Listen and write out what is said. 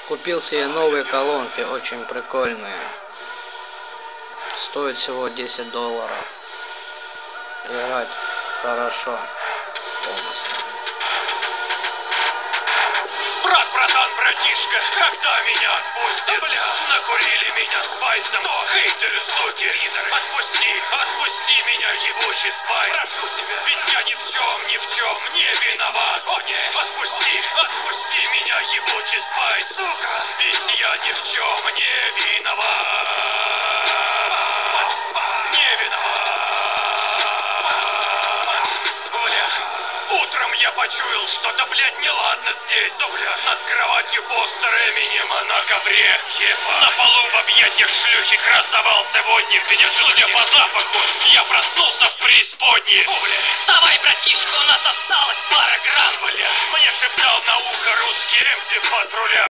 Купил себе новые колонки, очень прикольные. Стоит всего $10. Играть хорошо полностью. Братан, братишка, когда меня отпустят? Бля, накурили меня спайсом. Но хейтеры, суки, ридеры. Отпусти меня, ебучий спайс. Прошу тебя, ведь я ни в чем не виноват. О, нет, отпусти меня, ебучий спайс. Сука, ведь я ни в чем не виноват. Не виноват. Утром я почуял что-то, блядь, неладно здесь. Да, блядь, над кроватью постер Эминема на ковре. Ебать. На полу в объятиях шлюхи красовался водник. Где, судя по запаху, я проснулся в преисподней. О, блядь. Вставай, братишка, у нас осталось пара грамм, блядь. Мне шептал на ухо русский МС в патруля.